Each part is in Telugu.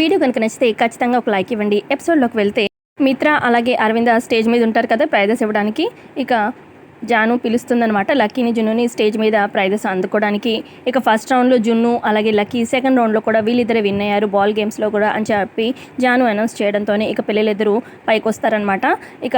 వీడియో కనుక నచ్చితే ఖచ్చితంగా ఒక లైక్ ఇవ్వండి. ఎపిసోడ్లోకి వెళ్తే మిత్ర అలాగే అరవింద స్టేజ్ మీద ఉంటారు కదా ప్రైజెస్ ఇవ్వడానికి. ఇక జాను పిలుస్తుందనమాట లక్కీని జున్నుని స్టేజ్ మీద ప్రైజెస్ అందుకోవడానికి. ఇక ఫస్ట్ రౌండ్లో జున్ను అలాగే లక్కీ, సెకండ్ రౌండ్లో కూడా వీళ్ళిద్దరే విన్ అయ్యారు బాల్ గేమ్స్లో కూడా అని చెప్పి జాను అనౌన్స్ చేయడంతోనే ఇక పిల్లలిద్దరూ పైకి వస్తారనమాట. ఇక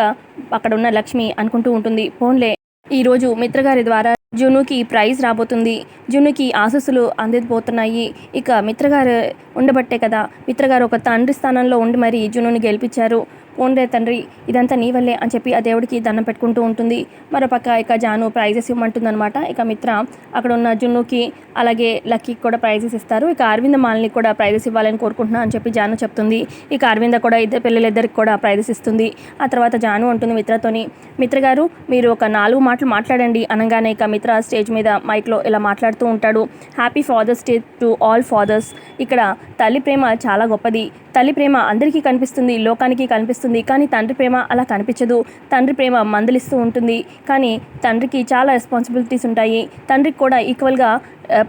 అక్కడ ఉన్న లక్ష్మి అనుకుంటూ ఉంటుంది, ఫోన్లే ఈరోజు మిత్రగారి ద్వారా జున్నుకి ప్రైజ్ రాబోతుంది, జున్నుకి ఆశస్సులు అందిపోతున్నాయి. ఇక మిత్రగారు ఉండబట్టే కదా మిత్రగారు ఒక తండ్రి స్థానంలో ఉండి మరి జున్నుని గెలిపించారు. పోన్రే తండ్రి, ఇదంతా నీ వల్లే అని చెప్పి ఆ దేవుడికి దండం పెట్టుకుంటూ ఉంటుంది. మరోపక్క ఇక జాను ప్రైజెస్ ఇవ్వమంటుందన్నమాట. ఇక మిత్ర అక్కడ ఉన్న జున్నుకి అలాగే లక్కీకి కూడా ప్రైజెస్ ఇస్తారు. ఇక అరవింద మాల్ని కూడా ప్రైజెస్ ఇవ్వాలని కోరుకుంటున్నా అని చెప్పి జాను చెప్తుంది. ఇక అరవింద కూడా పిల్లలిద్దరికి కూడా ప్రైజెస్ ఇస్తుంది. ఆ తర్వాత జాను అంటుంది మిత్రతోని, మిత్రగారు మీరు ఒక 4 మాటలు మాట్లాడండి అనగానే ఇక మిత్ర స్టేజ్ మీద మైక్లో ఇలా మాట్లాడుతూ ఉంటాడు. Happy father's day to all fathers. ఇక్కడ తల్లి ప్రేమ చాలా గొప్పది. తల్లి ప్రేమ అందరికీ కనిపిస్తుంది, లోకానికి కనిపిస్తుంది, కానీ తండ్రి ప్రేమ అలా కనిపించదు. తండ్రి ప్రేమ మందలిస్తూ ఉంటుంది, కానీ తండ్రికి చాలా రెస్పాన్సిబిలిటీస్ ఉంటాయి. తండ్రికి కూడా ఈక్వల్గా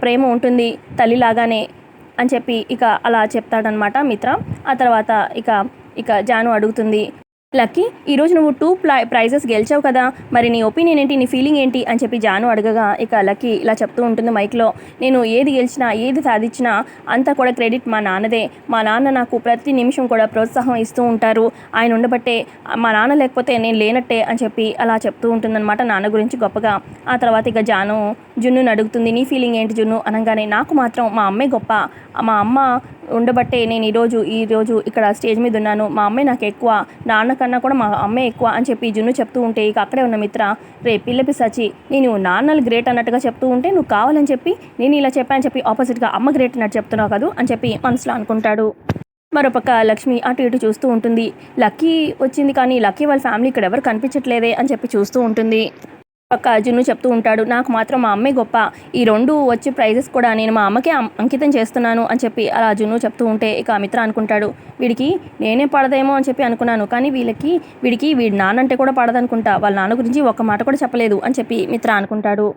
ప్రేమ ఉంటుంది తల్లిలాగానే అని చెప్పి ఇక అలా చెప్తాడనమాట మిత్ర. ఆ తర్వాత ఇక జాను అడుగుతుంది, లక్కీ ఈరోజు నువ్వు 2 ప్రైజెస్ గెలిచావు కదా, మరి నీ ఒపీనియన్ ఏంటి, నీ ఫీలింగ్ ఏంటి అని చెప్పి జాను అడగగా ఇక లక్కీ ఇలా చెప్తూ ఉంటుంది మైక్లో, నేను ఏది గెలిచినా ఏది సాధించినా అంతా కూడా క్రెడిట్ మా నాన్నదే. మా నాన్న నాకు ప్రతి నిమిషం కూడా ప్రోత్సాహం ఇస్తూ ఉంటారు. ఆయన ఉండబట్టే, మా నాన్న లేకపోతే నేను లేనట్టే అని చెప్పి అలా చెప్తూ ఉంటుందన్నమాట నాన్న గురించి గొప్పగా. ఆ తర్వాత ఇక జాను జున్నుని అడుగుతుంది, నీ ఫీలింగ్ ఏంటి జున్ను అనగానే, నాకు మాత్రం మా అమ్మే గొప్ప. మా అమ్మ ఉండబట్టే నేను ఈరోజు ఇక్కడ స్టేజ్ మీద ఉన్నాను. మా అమ్మే నాకు ఎక్కువ, నాన్న కన్నా కూడా మా అమ్మే ఎక్కువ అని చెప్పి జున్ను చెప్తూ ఉంటే ఇక అక్కడే ఉన్న మిత్ర, రే పిల్లపిసాచి, నేను నాన్నలు గ్రేట్ అన్నట్టుగా చెప్తూ ఉంటే నువ్వు కావాలని చెప్పి నేను ఇలా చెప్పాను చెప్పి ఆపోజిట్గా అమ్మ గ్రేట్ అన్నట్టు చెప్తున్నావు కదా అని చెప్పి మనసులో అనుకుంటాడు. మరోపక్క లక్ష్మి అటు ఇటు చూస్తూ ఉంటుంది. లక్కీ వచ్చింది కానీ లక్కీ వాళ్ళ ఫ్యామిలీ ఇక్కడ ఎవరు కనిపించట్లేదే అని చెప్పి చూస్తూ ఉంటుంది. పక్క జున్ను చెప్తూ ఉంటాడు, నాకు మాత్రం మా అమ్మే గొప్ప. ఈ 2 వచ్చే ప్రైజెస్ కూడా నేను మా అమ్మకే అంకితం చేస్తున్నాను అని చెప్పి అలా జున్ను చెప్తూ ఉంటే ఇక మిత్ర అనుకుంటాడు, వీడికి నేనే పడదేమో అని చెప్పి అనుకున్నాను, కానీ వీడికి వీడి నాన్నంటే కూడా పడదనుకుంటా. వాళ్ళ నాన్న గురించి ఒక్క మాట కూడా చెప్పలేదు అని చెప్పి మిత్ర అనుకుంటాడు.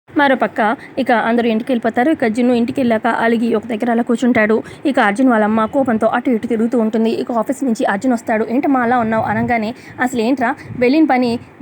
మరోపక్క ఇక అందరూ ఇంటికి వెళ్ళిపోతారు. ఇక జున్ను ఇంటికి వెళ్ళాక అలిగి ఒక దగ్గర అలా కూర్చుంటాడు. ఇక అర్జున్ వాళ్ళమ్మ కోపంతో అటు ఇటు తిరుగుతూ ఉంటుంది. ఇక ఆఫీస్ నుంచి అర్జున్ వస్తాడు. ఏంటమ్మా అలా ఉన్నావు అనగానే, అసలు ఏంట్రా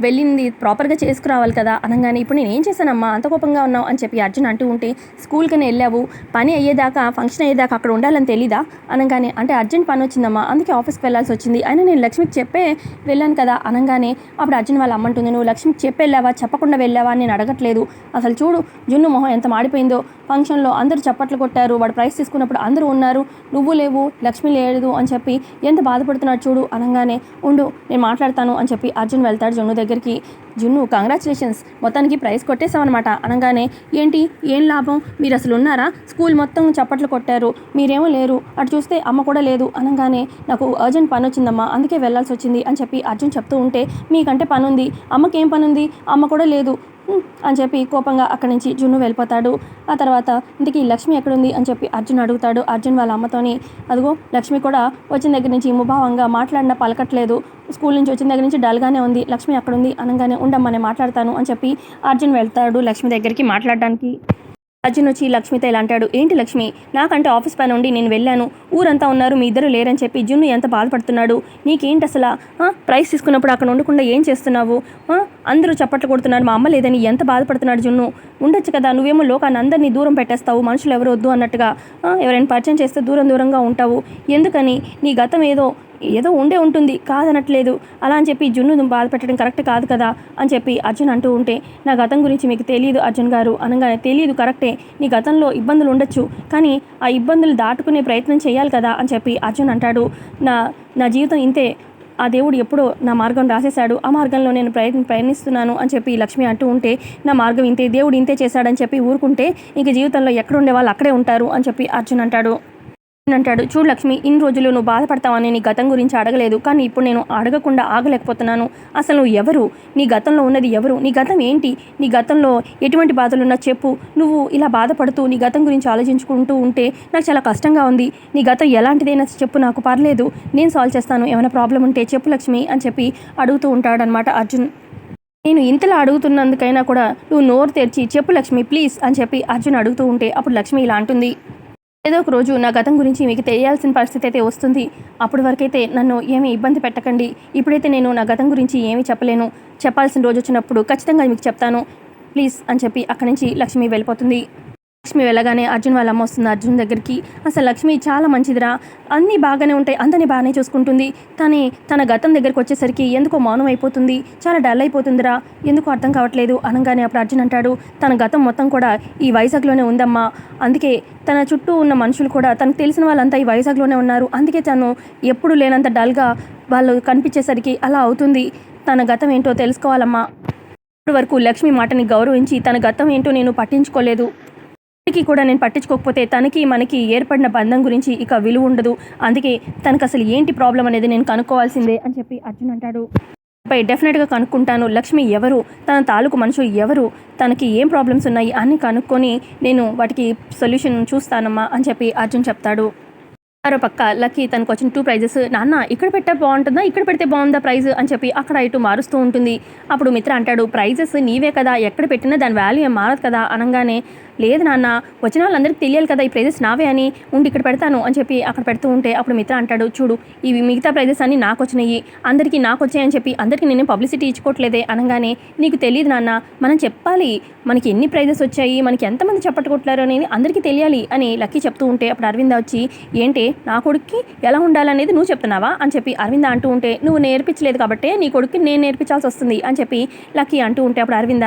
వెళ్ళింది ప్రాపర్గా చేసుకురావాలి కదా అనగానే, ఇప్పుడు నేను ఏం చేశానమ్మా అంత కోపంగా ఉన్నావు అని చెప్పి అర్జున్ అంటూ ఉంటే, స్కూల్కనే వెళ్ళావు, పని అయ్యేదాకా ఫంక్షన్ అయ్యేదాకా అక్కడ ఉండాలని తెలీదా అనగానే, అంటే అర్జెంట్ పని వచ్చిందమ్మా అందుకే ఆఫీస్కి వెళ్ళాల్సి వచ్చింది, అయినా నేను లక్ష్మికి చెప్పే వెళ్ళాను కదా అనగానే, అప్పుడు అర్జున్ వాళ్ళ అమ్మ అంటుంది, నువ్వు లక్ష్మికి చెప్పి వెళ్ళావా చెప్పకుండా వెళ్ళావా అని నేను అడగట్లేదు, అసలు చూడు జున్ను మొహం ఎంత మాడిపోయిందో. ఫంక్షన్లో అందరూ చప్పట్లు కొట్టారు, వాడు ప్రైజ్ తీసుకున్నప్పుడు అందరూ ఉన్నారు, నువ్వు లేవు, లక్ష్మి లేదు అని చెప్పి ఎంత బాధపడుతున్నాడు చూడు అనగానే, ఉండు నేను మాట్లాడతాను అని చెప్పి అర్జున్ వెళ్తాడు జున్ను దగ్గరికి. జున్ను కంగ్రాచులేషన్స్, మొత్తానికి ప్రైజ్ కొట్టేసామన్నమాట అనగానే, ఏంటి ఏం లాభం, మీరు అసలు ఉన్నారా, స్కూల్ మొత్తం చప్పట్లు కొట్టారు, మీరేమో లేరు, అటు చూస్తే అమ్మ కూడా లేదు అనగానే, నాకు అర్జెంట్ పని వచ్చిందమ్మా అందుకే వెళ్ళాల్సి వచ్చింది అని చెప్పి అర్జున్ చెప్తూ ఉంటే, మీకంటే పని ఉంది, అమ్మకి ఏం పని ఉంది, అమ్మ కూడా లేదు అని చెప్పి కోపంగా అక్కడి నుంచి జున్ను వెళ్ళిపోతాడు. ఆ తర్వాత ఇంటికి లక్ష్మి ఎక్కడుంది అని చెప్పి అర్జున్ అడుగుతాడు. అర్జున్ వాళ్ళ అమ్మతోని, అదిగో లక్ష్మి కూడా వచ్చిన దగ్గర నుంచి ముభావంగా మాట్లాడినా పలకట్లేదు, స్కూల్ నుంచి వచ్చిన దగ్గర నుంచి డల్గానే ఉంది, లక్ష్మి అక్కడుంది అనగానే, ఉండమ్మా నేను మాట్లాడతాను అని చెప్పి అర్జున్ వెళ్తాడు లక్ష్మి దగ్గరికి మాట్లాడడానికి. అర్జున్ వచ్చి లక్ష్మితో ఇలా అంటాడు, ఏంటి లక్ష్మి, నాకంటే ఆఫీస్ పని ఉండి నేను వెళ్ళాను, ఊరంతా ఉన్నారు మీ ఇద్దరు లేరని చెప్పి జున్ను ఎంత బాధపడుతున్నాడు, నీకేంటి అసలు, ప్రైజ్ తీసుకున్నప్పుడు అక్కడ ఉండకుండా ఏం చేస్తున్నావు, అందరూ చప్పట్లు కొడుతున్నారు, మా అమ్మ లేదని ఎంత బాధపడుతున్నాడు జున్ను, ఉండొచ్చు కదా, నువ్వేమో లోకాన్ని అందరినీ దూరం పెట్టేస్తావు, మనుషులు ఎవరు వద్దు అన్నట్టుగా, ఎవరైనా పరిచయం చేస్తే దూరంగా ఉంటావు, ఎందుకని, నీ గతం ఏదో ఉండే ఉంటుంది కాదనట్లేదు, అలా అని చెప్పి జున్ను బాధ పెట్టడం కరెక్ట్ కాదు కదా అని చెప్పి అర్జున్ అంటూ ఉంటే, నా గతం గురించి మీకు తెలియదు అర్జున్ గారు అనగానే, తెలియదు కరెక్టే, నీ గతంలో ఇబ్బందులు ఉండొచ్చు, కానీ ఆ ఇబ్బందులు దాటుకునే ప్రయత్నం చేయాలి కదా అని చెప్పి అర్జున్ అంటాడు. నా జీవితం ఇంతే, ఆ దేవుడు ఎప్పుడో నా మార్గం రాసేశాడు, ఆ మార్గంలో నేను ప్రయత్నిస్తున్నాను అని చెప్పి లక్ష్మి అంటూ ఉంటే, నా మార్గం ఇంతే, దేవుడు ఇంతే చేశాడని చెప్పి ఊరుకుంటే ఇంక జీవితంలో ఎక్కడ ఉండే వాళ్ళు అక్కడే ఉంటారు అని చెప్పి అర్జున్ అంటాడు. చూడు లక్ష్మి, ఇన్ని రోజులు నువ్వు బాధపడతావని నీ గతం గురించి అడగలేదు, కానీ ఇప్పుడు నేను అడగకుండా ఆగలేకపోతున్నాను, అసలు నువ్వు ఎవరు, నీ గతంలో ఉన్నది ఎవరు, నీ గతం ఏంటి, నీ గతంలో ఎటువంటి బాధలున్నా చెప్పు, నువ్వు ఇలా బాధపడుతూ నీ గతం గురించి ఆలోచించుకుంటూ ఉంటే నాకు చాలా కష్టంగా ఉంది, నీ గతం ఎలాంటిదైనా చెప్పు, నాకు పర్లేదు, నేను సాల్వ్ చేస్తాను, ఏమైనా ప్రాబ్లం ఉంటే చెప్పు లక్ష్మి అని చెప్పి అడుగుతూ ఉంటాడనమాట అర్జున్. నేను ఇంతలా అడుగుతున్నందుకైనా కూడా నువ్వు నోరు తెరిచి చెప్పు లక్ష్మి ప్లీజ్ అని చెప్పి అర్జున్ అడుగుతూ ఉంటే అప్పుడు లక్ష్మి ఇలా అంటుంది, ఏదో ఒక రోజు నా గతం గురించి మీకు తెలియాల్సిన పరిస్థితి అయితే వస్తుంది. అప్పటి వరకైతే నన్ను ఏమీ ఇబ్బంది పెట్టకండి. ఇప్పుడైతే నేను నా గతం గురించి ఏమీ చెప్పలేను. చెప్పాల్సిన రోజు వచ్చినప్పుడు ఖచ్చితంగా మీకు చెప్తాను. ప్లీజ్ అని చెప్పి అక్కడి నుంచి లక్ష్మి వెళ్ళిపోతుంది. లక్ష్మి వెళ్ళగానే అర్జున్ వాళ్ళ అమ్మ వస్తుంది అర్జున్ దగ్గరికి. అసలు లక్ష్మి చాలా మంచిదిరా, అన్నీ బాగానే ఉంటాయి, అందరినీ బాగానే చూసుకుంటుంది. కానీ తన గతం దగ్గరికి వచ్చేసరికి ఎందుకో మౌనం అయిపోతుంది, చాలా డల్ అయిపోతుందిరా, ఎందుకో అర్థం కావట్లేదు అనగానే అప్పుడు అర్జున్ అంటాడు, తన గతం మొత్తం కూడా ఈ వైజాగ్లోనే ఉందమ్మా. అందుకే తన చుట్టూ ఉన్న మనుషులు కూడా తనకు తెలిసిన వాళ్ళంతా ఈ వైజాగ్లోనే ఉన్నారు. అందుకే తను ఎప్పుడు లేనంత డల్గా వాళ్ళు కనిపించేసరికి అలా అవుతుంది. తన గతం ఏంటో తెలుసుకోవాలమ్మా. ఇప్పటి వరకు లక్ష్మి మాటని గౌరవించి తన గతం ఏంటో నేను పట్టించుకోలేదు. కూడా నేను పట్టించుకోకపోతే తనకి మనకి ఏర్పడిన బంధం గురించి ఇక విలువ ఉండదు. అందుకే తనకు అసలు ఏంటి ప్రాబ్లం అనేది నేను కనుక్కోవాల్సిందే అని చెప్పి అర్జున్ అంటాడు. డెఫినెట్గా కనుక్కుంటాను, లక్ష్మి ఎవరు, తన తాలూకు మనుషులు ఎవరు, తనకి ఏం ప్రాబ్లమ్స్ ఉన్నాయి అన్నీ కనుక్కొని నేను వాటికి సొల్యూషన్ చూస్తానమ్మా అని చెప్పి అర్జున్ చెప్తాడు. మరో పక్క లక్కీ తనకు వచ్చిన 2 ప్రైజెస్, నాన్న ఇక్కడ పెట్టే బాగుంటుందా, ఇక్కడ పెడితే బాగుందా ప్రైజ్ అని చెప్పి అక్కడ ఇటు మారుస్తూ ఉంటుంది. అప్పుడు మిత్ర అంటాడు, ప్రైజెస్ నీవే కదా, ఎక్కడ పెట్టినా దాని వాల్యూ ఏం మారదు కదా అనగానే, లేదు నాన్న, వచ్చిన వాళ్ళందరికీ తెలియాలి కదా ఈ ప్రైజెస్ నావే అని, ఉండి ఇక్కడ పెడతాను అని చెప్పి అక్కడ పెడుతూ ఉంటే అప్పుడు మిత్ర అంటాడు, చూడు ఇవి మిగతా ప్రైజెస్ అన్నీ నాకు వచ్చినాయి, అందరికీ నాకు వచ్చాయని చెప్పి అందరికీ నేను పబ్లిసిటీ ఇచ్చుకోవట్లేదే అనగానే, నీకు తెలియదు నాన్న, మనం చెప్పాలి మనకి ఎన్ని ప్రైజెస్ వచ్చాయి, మనకి ఎంతమంది చప్పట్లు కొట్టారు అనేది అందరికీ తెలియాలి అని లక్కీ చెప్తూ ఉంటే అప్పుడు అరవింద వచ్చి, ఏంటి నా కొడుక్కి ఎలా ఉండాలనేది నువ్వు చెప్తున్నావా అని చెప్పి అరవింద అంటూ ఉంటే, నువ్వు నేర్పించలేదు కాబట్టి నీ కొడుక్కి నేను నేర్పించాల్సి వస్తుంది అని చెప్పి లక్కీ అంటూ ఉంటే అప్పుడు అరవింద,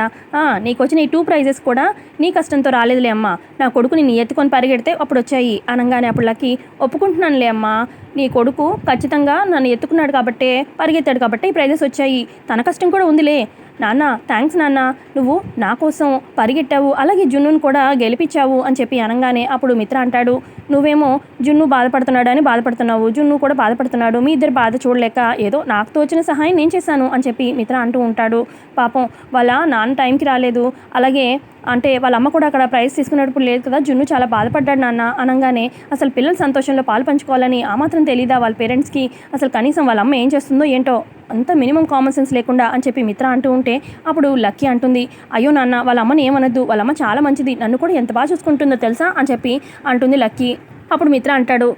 నీకు వచ్చిన ఈ 2 ప్రైజెస్ కూడా నీ కష్టంతో రాలేదులే అమ్మా, నా కొడుకుని నీ ఎత్తుకొని పరిగెడితే అప్పుడు వచ్చాయి అనగానే అప్పుడు లక్కీ, ఒప్పుకుంటున్నానులే అమ్మా, నీ కొడుకు ఖచ్చితంగా నన్ను ఎత్తుకున్నాడు కాబట్టే పరిగెత్తాడు కాబట్టి ఈ ప్రైజెస్ వచ్చాయి, తన కష్టం కూడా ఉందిలే నాన్న, థ్యాంక్స్ నాన్న, నువ్వు నా కోసం పరిగెట్టావు, అలాగే జున్నును కూడా గెలిపించావు అని చెప్పి అనగానే అప్పుడు మిత్ర అంటాడు, నువ్వేమో జున్ను బాధపడుతున్నాడు అని బాధపడుతున్నావు, జున్ను కూడా బాధపడుతున్నాడు, మీ ఇద్దరు బాధ చూడలేక ఏదో నాకు తోచిన సహాయం నేను చేశాను అని చెప్పి మిత్ర అంటూ ఉంటాడు. పాపం వాళ్ళ నాన్న టైంకి రాలేదు, అలాగే అంటే వాళ్ళ అమ్మ కూడా అక్కడ ప్రైజ్ తీసుకునేటప్పుడు లేదు కదా, జున్ను చాలా బాధపడ్డాడు నాన్న అనగానే, అసలు పిల్లల సంతోషంలో పాలు పంచుకోవాలని ఆ మాత్రం తెలీదా వాళ్ళ పేరెంట్స్కి, అసలు కనీసం వాళ్ళ అమ్మ ఏం చేస్తుందో ఏంటో అంత మినిమం కామన్ సెన్స్ లేకుండా అని చెప్పి మిత్ర అంటూ ఉంటే అప్పుడు లక్కీ అంటుంది, అయ్యో నాన్న వాళ్ళ అమ్మని ఏమనద్దు, వాళ్ళ అమ్మ చాలా మంచిది, నన్ను కూడా ఎంత బాగా చూసుకుంటుందో తెలుసా అని చెప్పి అంటుంది లక్కీ. అప్పుడు మిత్ర అంటాడు,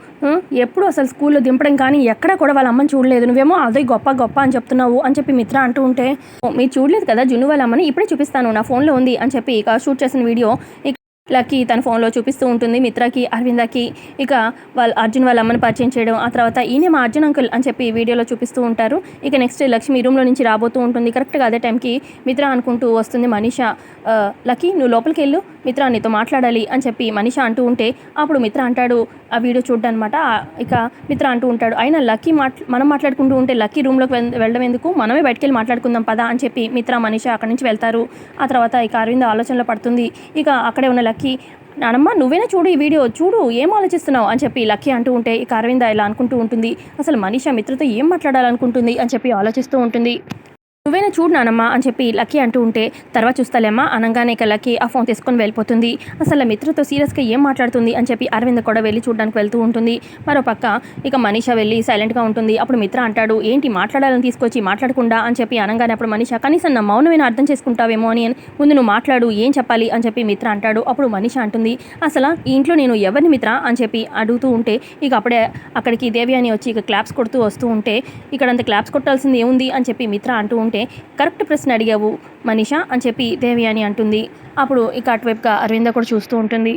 ఎప్పుడు అసలు స్కూల్లో దింపడం కానీ ఎక్కడా కూడా వాళ్ళ అమ్మని చూడలేదు, నువ్వేమో అదే గొప్ప గొప్ప అని చెప్తున్నావు అని చెప్పి మిత్ర అంటూ ఉంటే, మీరు చూడలేదు కదా జున్ను వాళ్ళ అమ్మని, ఇప్పుడే చూపిస్తాను నా ఫోన్లో ఉంది అని చెప్పి ఇక షూట్ చేసిన వీడియో లక్కీ తన ఫోన్లో చూపిస్తూ ఉంటుంది మిత్రకి అరవిందకి. ఇక అర్జున్ వాళ్ళ అమ్మని పరిచయం చేయడం, ఆ తర్వాత ఈయనే మా అర్జున్ అంకుల్ అని చెప్పి వీడియోలో చూపిస్తూ ఉంటారు. ఇక నెక్స్ట్ లక్ష్మి రూమ్లో నుంచి రాబోతూ ఉంటుంది. కరెక్ట్గా అదే టైంకి మిత్ర అనుకుంటూ వస్తుంది మనీషా, లక్కీ నువ్వు లోపలికి వెళ్ళు, మిత్ర నీతో మాట్లాడాలి అని చెప్పి మనీషా అంటూ ఉంటే అప్పుడు మిత్ర అంటాడు, ఆ వీడియో చూడ్డనమాట. ఇక మిత్ర అంటూ ఉంటాడు, అయినా లక్కీ మనం మాట్లాడుకుంటూ ఉంటే లక్కీ రూమ్లోకి వెళ్ళడం ఎందుకు, మనమే బయటికి వెళ్ళి మాట్లాడుకుందాం పదా అని చెప్పి మిత్ర మనీషా అక్కడి నుంచి వెళ్తారు. ఆ తర్వాత ఇక అరవింద్ ఆలోచనలో పడుతుంది. ఇక అక్కడే ఉన్న లక్కీ, నానమ్మ నువ్వేనా చూడు ఈ వీడియో చూడు, ఏం ఆలోచిస్తున్నావు అని చెప్పి లక్కీ అంటూ ఉంటే ఇక అరవింద ఇలా అనుకుంటూ ఉంటుంది, అసలు మనీషా మిత్రతో ఏం మాట్లాడాలనుకుంటుంది అని చెప్పి ఆలోచిస్తూ ఉంటుంది. నువ్వేనా చూడు నానమ్మ అని చెప్పి లక్కీ అంటూ ఉంటే, తర్వాత చూస్తాలేమ్మా అనగానే ఇక లక్కీ ఆ ఫోన్ తీసుకొని వెళ్ళిపోతుంది. అసలు మిత్రతో సీరియస్గా ఏం మాట్లాడుతుంది అని చెప్పి అరవింద్ కూడా వెళ్ళి చూడడానికి వెళ్తూ ఉంటుంది. మరోపక్క ఇక మనీషా వెళ్ళి సైలెంట్గా ఉంటుంది. అప్పుడు మిత్ర అంటాడు, ఏంటి మాట్లాడాలని తీసుకొచ్చి మాట్లాడకుండా అని చెప్పి అనగానే అప్పుడు మనీషా, కనీసం నా మౌనమైనా అర్థం చేసుకుంటావేమో అని, ముందు నువ్వు మాట్లాడు ఏం చెప్పాలి అని చెప్పి మిత్ర అంటాడు. అప్పుడు మనీషా అంటుంది, అసలు ఈ ఇంట్లో నేను ఎవరిని మిత్ర అని చెప్పి అడుగుతూ ఉంటే ఇక అప్పుడే అక్కడికి దేవి అని వచ్చి ఇక క్లాప్స్ కొడుతూ వస్తూ ఉంటే, ఇక్కడంత క్లాప్స్ కొట్టాల్సింది ఏముంది అని చెప్పి మిత్ర అంటూ ఉంటే, కరెక్ట్ ప్రశ్న అడిగావు మనీషా అని చెప్పి దేవి అని అంటుంది. అప్పుడు ఇక అటువైపుగా అరవింద కూడా చూస్తూ ఉంటుంది.